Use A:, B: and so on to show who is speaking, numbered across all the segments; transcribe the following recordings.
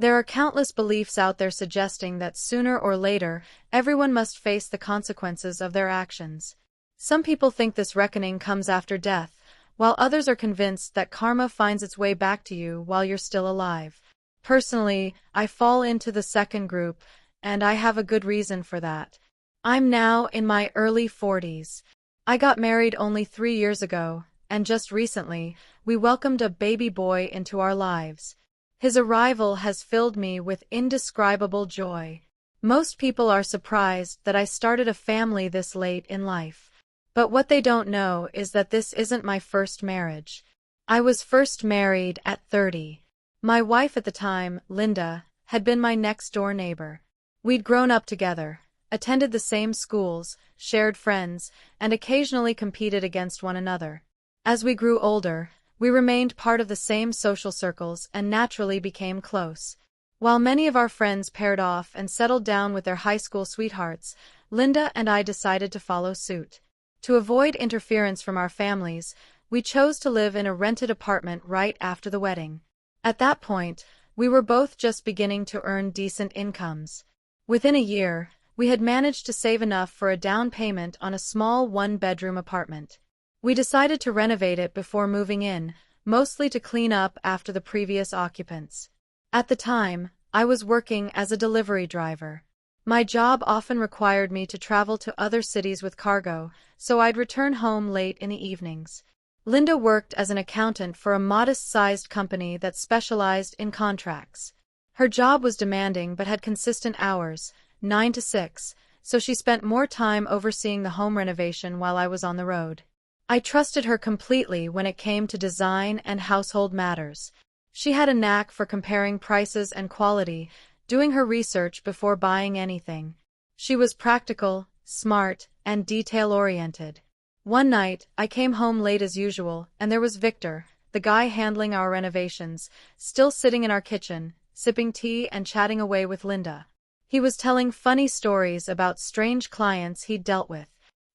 A: There are countless beliefs out there suggesting that sooner or later, everyone must face the consequences of their actions. Some people think this reckoning comes after death, while others are convinced that karma finds its way back to you while you're still alive. Personally, I fall into the second group, and I have a good reason for that. I'm now in my early 40s. I got married only 3 years ago, and just recently, we welcomed a baby boy into our lives. His arrival has filled me with indescribable joy. Most people are surprised that I started a family this late in life. But what they don't know is that this isn't my first marriage. I was first married at 30. My wife at the time, Linda, had been my next-door neighbor. We'd grown up together, attended the same schools, shared friends, and occasionally competed against one another. As we grew older, we remained part of the same social circles and naturally became close. While many of our friends paired off and settled down with their high school sweethearts, Linda and I decided to follow suit. To avoid interference from our families, we chose to live in a rented apartment right after the wedding. At that point, we were both just beginning to earn decent incomes. Within a year, we had managed to save enough for a down payment on a small one-bedroom apartment. We decided to renovate it before moving in, mostly to clean up after the previous occupants. At the time, I was working as a delivery driver. My job often required me to travel to other cities with cargo, so I'd return home late in the evenings. Linda worked as an accountant for a modest-sized company that specialized in contracts. Her job was demanding but had consistent hours, 9 to 6, so she spent more time overseeing the home renovation while I was on the road. I trusted her completely when it came to design and household matters. She had a knack for comparing prices and quality, doing her research before buying anything. She was practical, smart, and detail-oriented. One night, I came home late as usual, and there was Victor, the guy handling our renovations, still sitting in our kitchen, sipping tea and chatting away with Linda. He was telling funny stories about strange clients he'd dealt with.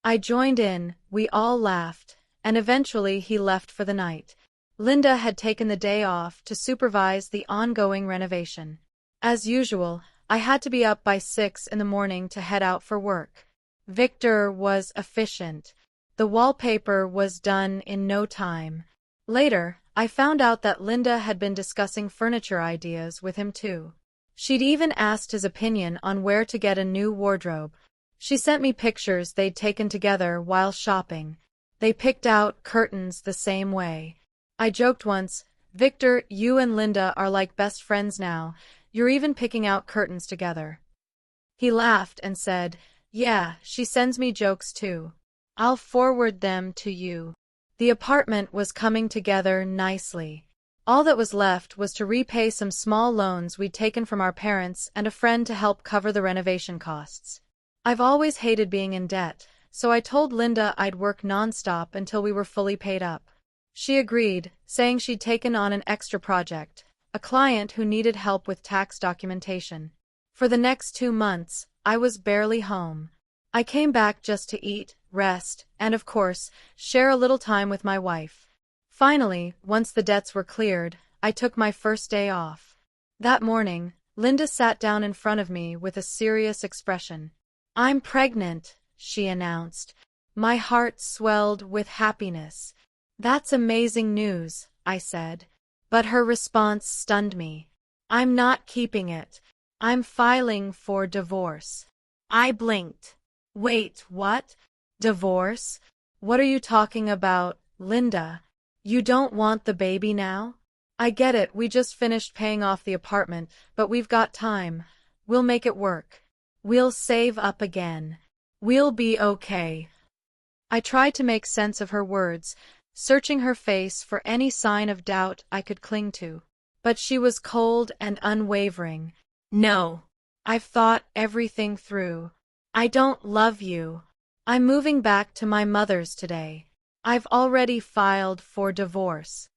A: I joined in, we all laughed, and eventually he left for the night. Linda had taken the day off to supervise the ongoing renovation. As usual, I had to be up by 6 in the morning to head out for work. Victor was efficient. The wallpaper was done in no time. Later, I found out that Linda had been discussing furniture ideas with him too. She'd even asked his opinion on where to get a new wardrobe. She sent me pictures they'd taken together while shopping. They picked out curtains the same way. I joked once, "Victor, you and Linda are like best friends now. You're even picking out curtains together." He laughed and said, "Yeah, she sends me jokes too. I'll forward them to you." The apartment was coming together nicely. All that was left was to repay some small loans we'd taken from our parents and a friend to help cover the renovation costs. I've always hated being in debt, so I told Linda I'd work nonstop until we were fully paid up. She agreed, saying she'd taken on an extra project, a client who needed help with tax documentation. For the next 2 months, I was barely home. I came back just to eat, rest, and of course, share a little time with my wife. Finally, once the debts were cleared, I took my first day off. That morning, Linda sat down in front of me with a serious expression. "I'm pregnant," she announced. My heart swelled with happiness. "That's amazing news," I said. But her response stunned me. "I'm not keeping it. I'm filing for divorce." I blinked. "Wait, what? Divorce? What are you talking about, Linda? You don't want the baby now?" "I get it, we just finished paying off the apartment, but we've got time. We'll make it work. We'll save up again. We'll be okay." I tried to make sense of her words, searching her face for any sign of doubt I could cling to. But she was cold and unwavering. "No. I've thought everything through. I don't love you. I'm moving back to my mother's today. I've already filed for divorce."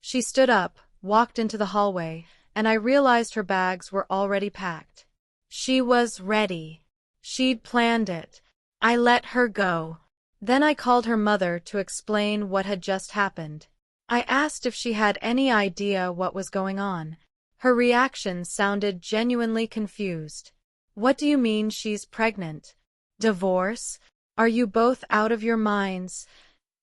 A: She stood up, walked into the hallway, and I realized her bags were already packed. She was ready. She'd planned it. I let her go. Then I called her mother to explain what had just happened. I asked if she had any idea what was going on. Her reaction sounded genuinely confused. What do you mean she's pregnant? Divorce? Are you both out of your minds?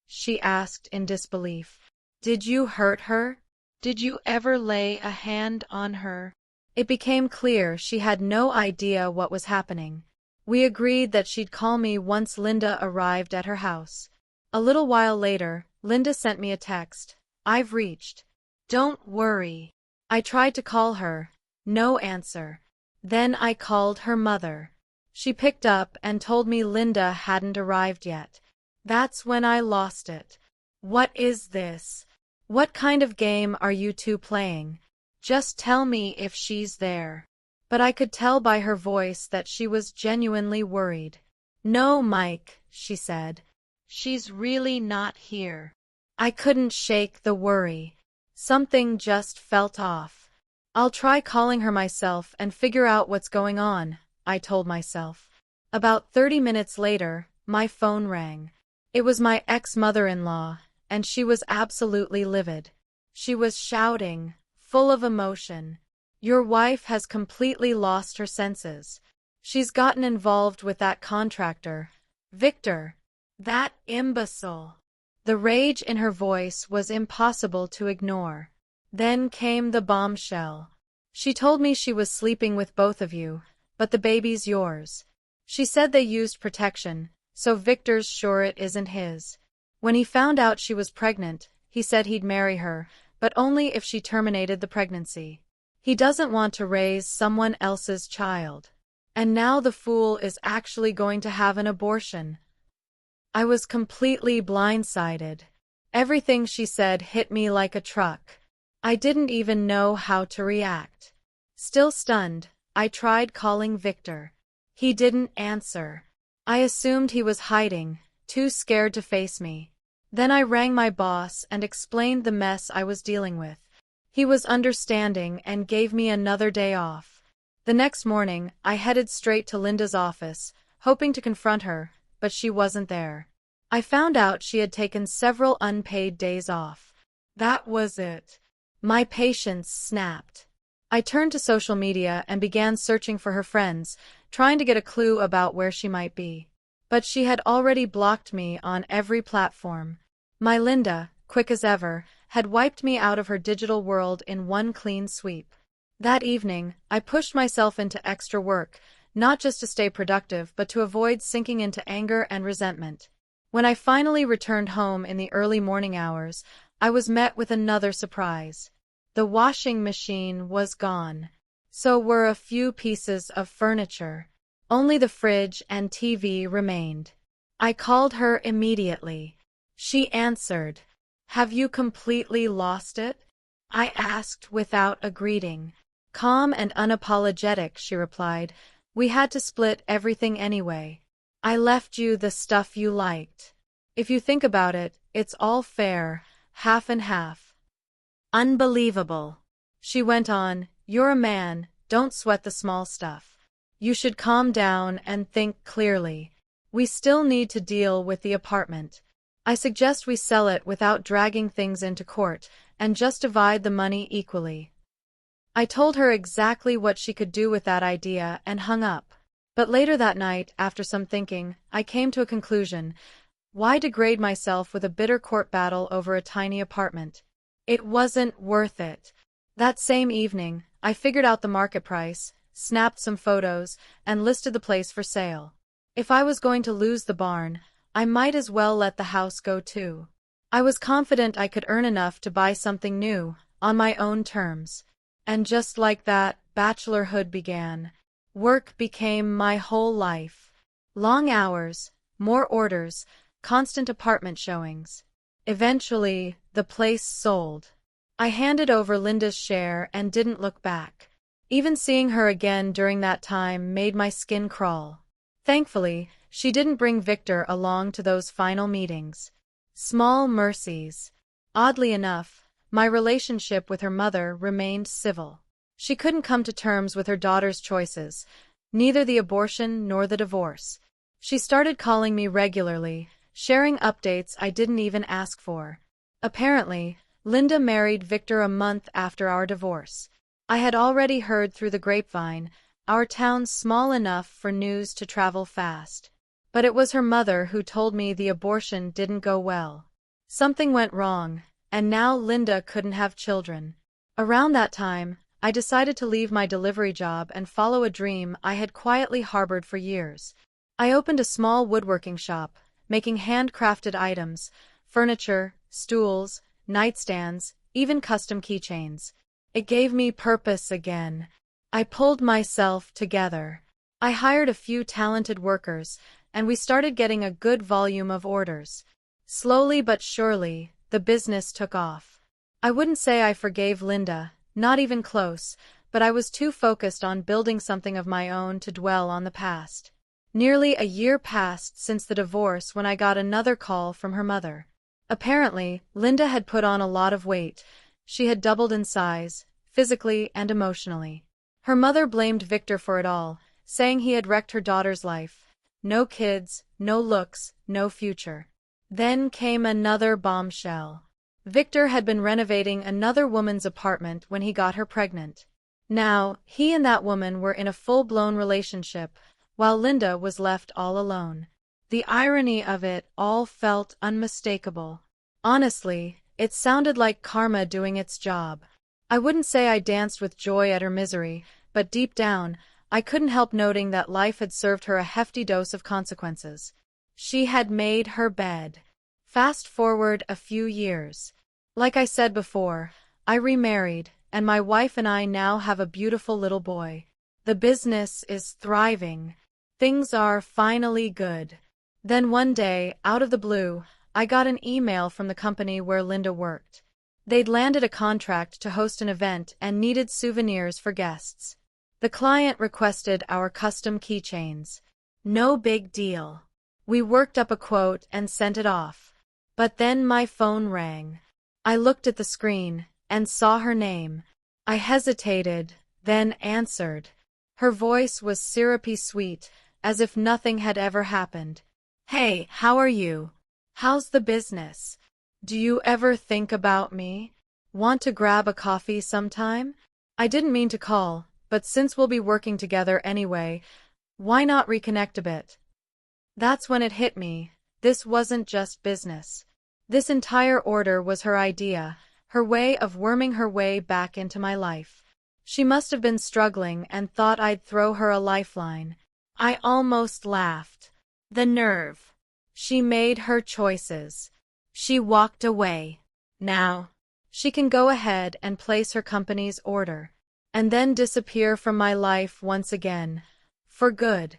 A: She asked in disbelief. Did you hurt her? Did you ever lay a hand on her? It became clear she had no idea what was happening. We agreed that she'd call me once Linda arrived at her house. A little while later, Linda sent me a text. I've reached. Don't worry. I tried to call her. No answer. Then I called her mother. She picked up and told me Linda hadn't arrived yet. That's when I lost it. What is this? What kind of game are you two playing? Just tell me if she's there. But I could tell by her voice that she was genuinely worried. No, Mike, she said. She's really not here. I couldn't shake the worry. Something just felt off. I'll try calling her myself and figure out what's going on, I told myself. About 30 minutes later, my phone rang. It was my ex-mother-in-law, and she was absolutely livid. She was shouting, full of emotion. Your wife has completely lost her senses. She's gotten involved with that contractor, Victor. That imbecile. The rage in her voice was impossible to ignore. Then came the bombshell. She told me she was sleeping with both of you, but the baby's yours. She said they used protection, so Victor's sure it isn't his. When he found out she was pregnant, he said he'd marry her, but only if she terminated the pregnancy. He doesn't want to raise someone else's child. And now the fool is actually going to have an abortion. I was completely blindsided. Everything she said hit me like a truck. I didn't even know how to react. Still stunned, I tried calling Victor. He didn't answer. I assumed he was hiding, too scared to face me. Then I rang my boss and explained the mess I was dealing with. He was understanding and gave me another day off. The next morning, I headed straight to Linda's office, hoping to confront her, but she wasn't there. I found out she had taken several unpaid days off. That was it. My patience snapped. I turned to social media and began searching for her friends, trying to get a clue about where she might be. But she had already blocked me on every platform. My Linda, quick as ever, had wiped me out of her digital world in one clean sweep. That evening, I pushed myself into extra work, not just to stay productive but to avoid sinking into anger and resentment. When I finally returned home in the early morning hours, I was met with another surprise. The washing machine was gone. So were a few pieces of furniture. Only the fridge and TV remained. I called her immediately. She answered. Have you completely lost it? I asked without a greeting. Calm and unapologetic, she replied. We had to split everything anyway. I left you the stuff you liked. If you think about it, it's all fair, half and half. Unbelievable. She went on, you're a man, don't sweat the small stuff. You should calm down and think clearly. We still need to deal with the apartment. I suggest we sell it without dragging things into court, and just divide the money equally. I told her exactly what she could do with that idea and hung up. But later that night, after some thinking, I came to a conclusion. Why degrade myself with a bitter court battle over a tiny apartment? It wasn't worth it. That same evening, I figured out the market price, snapped some photos, and listed the place for sale. If I was going to lose the barn, I might as well let the house go too. I was confident I could earn enough to buy something new, on my own terms. And just like that, bachelorhood began. Work became my whole life. Long hours, more orders, constant apartment showings. Eventually, the place sold. I handed over Linda's share and didn't look back. Even seeing her again during that time made my skin crawl. Thankfully, she didn't bring Victor along to those final meetings. Small mercies. Oddly enough, my relationship with her mother remained civil. She couldn't come to terms with her daughter's choices, neither the abortion nor the divorce. She started calling me regularly, sharing updates I didn't even ask for. Apparently, Linda married Victor a month after our divorce. I had already heard through the grapevine, our town's small enough for news to travel fast. But it was her mother who told me the abortion didn't go well. Something went wrong, and now Linda couldn't have children. Around that time, I decided to leave my delivery job and follow a dream I had quietly harbored for years. I opened a small woodworking shop, making handcrafted items, furniture, stools, nightstands, even custom keychains. It gave me purpose again. I pulled myself together. I hired a few talented workers, and we started getting a good volume of orders. Slowly but surely, the business took off. I wouldn't say I forgave Linda, not even close, but I was too focused on building something of my own to dwell on the past. Nearly a year passed since the divorce when I got another call from her mother. Apparently, Linda had put on a lot of weight. She had doubled in size, physically and emotionally. Her mother blamed Victor for it all, saying he had wrecked her daughter's life. No kids, no looks, no future. Then came another bombshell. Victor had been renovating another woman's apartment when he got her pregnant. Now, he and that woman were in a full-blown relationship, while Linda was left all alone. The irony of it all felt unmistakable. Honestly, it sounded like karma doing its job. I wouldn't say I danced with joy at her misery, but deep down, I couldn't help noting that life had served her a hefty dose of consequences. She had made her bed. Fast forward a few years. Like I said before, I remarried, and my wife and I now have a beautiful little boy. The business is thriving. Things are finally good. Then one day, out of the blue, I got an email from the company where Linda worked. They'd landed a contract to host an event and needed souvenirs for guests. The client requested our custom keychains. No big deal. We worked up a quote and sent it off. But then my phone rang. I looked at the screen and saw her name. I hesitated, then answered. Her voice was syrupy sweet, as if nothing had ever happened. "Hey, how are you? How's the business? Do you ever think about me? Want to grab a coffee sometime? I didn't mean to call, but since we'll be working together anyway, why not reconnect a bit?" That's when it hit me. This wasn't just business. This entire order was her idea, her way of worming her way back into my life. She must have been struggling and thought I'd throw her a lifeline. I almost laughed. The nerve. She made her choices. She walked away. Now, she can go ahead and place her company's order, and then disappear from my life once again. For good.